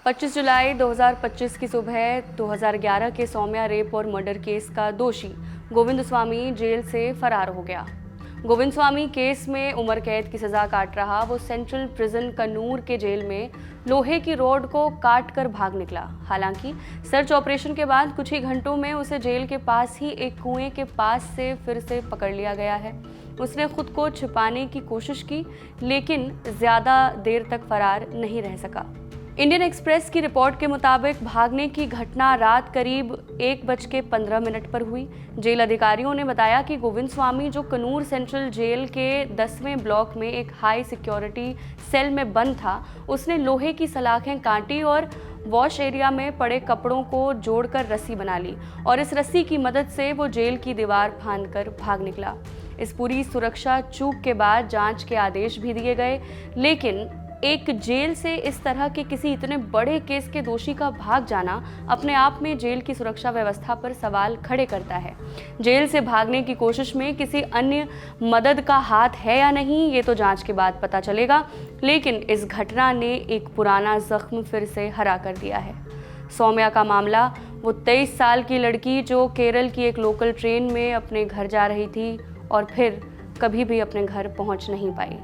25 जुलाई 2025 की सुबह 2011 के सौम्या रेप और मर्डर केस का दोषी गोविंद स्वामी जेल से फरार हो गया। गोविंद स्वामी केस में उम्र कैद की सजा काट रहा वो सेंट्रल प्रिजन कन्नूर के जेल में लोहे की रॉड को काट कर भाग निकला। हालांकि सर्च ऑपरेशन के बाद कुछ ही घंटों में उसे जेल के पास ही एक कुएं के पास से फिर से पकड़ लिया गया है। उसने खुद को छिपाने की कोशिश की, लेकिन ज्यादा देर तक फरार नहीं रह सका। इंडियन एक्सप्रेस की रिपोर्ट के मुताबिक भागने की घटना रात करीब 1:15 पर हुई। जेल अधिकारियों ने बताया कि गोविंद स्वामी, जो कन्नूर सेंट्रल जेल के 10वें ब्लॉक में एक हाई सिक्योरिटी सेल में बंद था, उसने लोहे की सलाखें काटी और वॉश एरिया में पड़े कपड़ों को जोड़कर रस्सी बना ली और इस रस्सी की मदद से वो जेल की दीवार फांदकर भाग निकला। इस पूरी सुरक्षा चूक के बाद जांच के आदेश भी दिए गए, लेकिन एक जेल से इस तरह के किसी इतने बड़े केस के दोषी का भाग जाना अपने आप में जेल की सुरक्षा व्यवस्था पर सवाल खड़े करता है। जेल से भागने की कोशिश में किसी अन्य मदद का हाथ है या नहीं, ये तो जांच के बाद पता चलेगा, लेकिन इस घटना ने एक पुराना जख्म फिर से हरा कर दिया है। सौम्या का मामला, वो 23 साल की लड़की जो केरल की एक लोकल ट्रेन में अपने घर जा रही थी और फिर कभी भी अपने घर पहुंच नहीं पाई।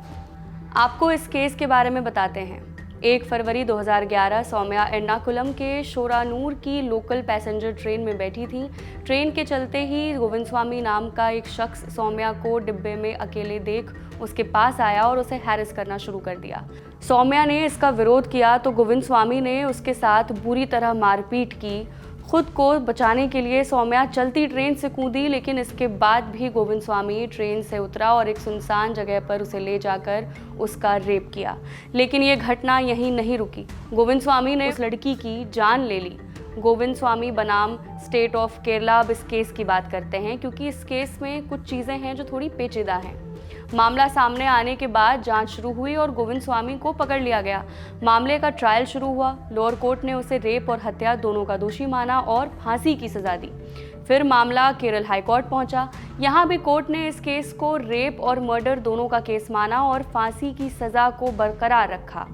आपको इस केस के बारे में बताते हैं। 1 फरवरी 2011 सौम्या एर्नाकुलम के शोरानूर की लोकल पैसेंजर ट्रेन में बैठी थी। ट्रेन के चलते ही गोविंद स्वामी नाम का एक शख्स सौम्या को डिब्बे में अकेले देख उसके पास आया और उसे हैरेस करना शुरू कर दिया। सौम्या ने इसका विरोध किया तो गोविंद स्वामी ने उसके साथ बुरी तरह मारपीट की। खुद को बचाने के लिए सौम्या चलती ट्रेन से कूदी, लेकिन इसके बाद भी गोविंद स्वामी ट्रेन से उतरा और एक सुनसान जगह पर उसे ले जाकर उसका रेप किया। लेकिन ये घटना यहीं नहीं रुकी। गोविंद स्वामी ने उस लड़की की जान ले ली। गोविंद स्वामी बनाम स्टेट ऑफ केरला। अब इस केस की बात करते हैं, क्योंकि इस केस में कुछ चीज़ें हैं जो थोड़ी पेचीदा हैं। मामला सामने आने के बाद जांच शुरू हुई और गोविंद स्वामी को पकड़ लिया गया। मामले का ट्रायल शुरू हुआ। लोअर कोर्ट ने उसे रेप और हत्या दोनों का दोषी माना और फांसी की सजा दी। फिर मामला केरल हाई कोर्ट पहुंचा। यहां भी कोर्ट ने इस केस को रेप और मर्डर दोनों का केस माना और फांसी की सजा को बरकरार रखा।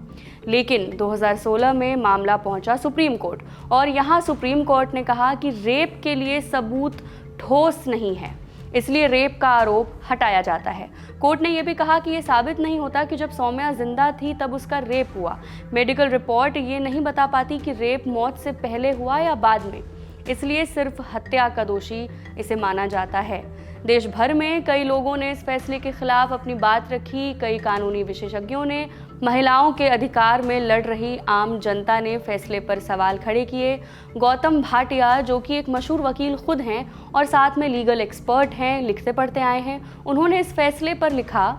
लेकिन 2016 में मामला पहुंचा सुप्रीम कोर्ट और यहां सुप्रीम कोर्ट ने कहा कि रेप के लिए सबूत ठोस नहीं है, इसलिए रेप का आरोप हटाया जाता है। कोर्ट ने यह भी कहा कि यह साबित नहीं होता कि जब सौम्या जिंदा थी तब उसका रेप हुआ। मेडिकल रिपोर्ट ये नहीं बता पाती कि रेप मौत से पहले हुआ या बाद में, इसलिए सिर्फ हत्या का दोषी इसे माना जाता है। देश भर में कई लोगों ने इस फैसले के खिलाफ अपनी बात रखी। कई कानूनी विशेषज्ञों ने, महिलाओं के अधिकार में लड़ रही आम जनता ने फैसले पर सवाल खड़े किए। गौतम भाटिया, जो कि एक मशहूर वकील खुद हैं और साथ में लीगल एक्सपर्ट हैं, लिखते पढ़ते आए हैं, उन्होंने इस फैसले पर लिखा,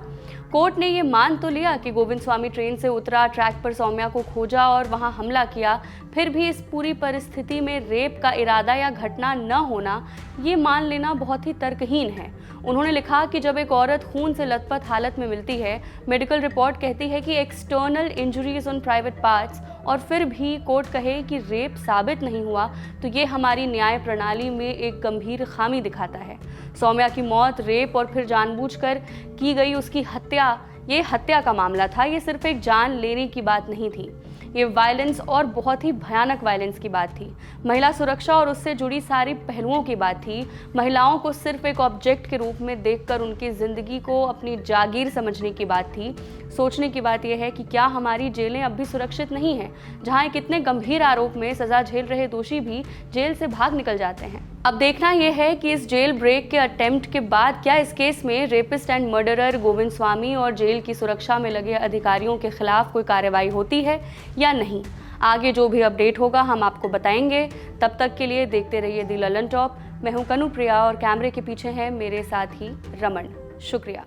कोर्ट ने ये मान तो लिया कि गोविंद स्वामी ट्रेन से उतरा, ट्रैक पर सौम्या को खोजा और वहां हमला किया, फिर भी इस पूरी परिस्थिति में रेप का इरादा या घटना न होना, ये मान लेना बहुत ही तर्कहीन है। उन्होंने लिखा कि जब एक औरत खून से लथपथ हालत में मिलती है, मेडिकल रिपोर्ट कहती है कि external injuries on private parts, और फिर भी कोर्ट कहे कि रेप साबित नहीं हुआ, तो ये हमारी न्याय प्रणाली में एक गंभीर खामी दिखाता है। सौम्या की मौत रेप और फिर जानबूझकर की गई उसकी हत्या, ये हत्या का मामला था। ये सिर्फ एक जान लेने की बात नहीं थी, ये वायलेंस और बहुत ही भयानक वायलेंस की बात थी। महिला सुरक्षा और उससे जुड़ी सारी पहलुओं की बात थी। महिलाओं को सिर्फ एक ऑब्जेक्ट के रूप में देखकर उनकी ज़िंदगी को अपनी जागीर समझने की बात थी। सोचने की बात यह है कि क्या हमारी जेलें अब भी सुरक्षित नहीं हैं, जहां एक इतने गंभीर आरोप में सज़ा झेल रहे दोषी भी जेल से भाग निकल जाते हैं। अब देखना यह है कि इस जेल ब्रेक के अटेम्प्ट के बाद क्या इस केस में रेपिस्ट एंड मर्डरर गोविंद स्वामी और जेल की सुरक्षा में लगे अधिकारियों के खिलाफ कोई कार्रवाई होती है या नहीं। आगे जो भी अपडेट होगा हम आपको बताएंगे। तब तक के लिए देखते रहिए दी ललन टॉप। मैं हूं कनु प्रिया और कैमरे के पीछे हैं मेरे साथ ही रमन। शुक्रिया।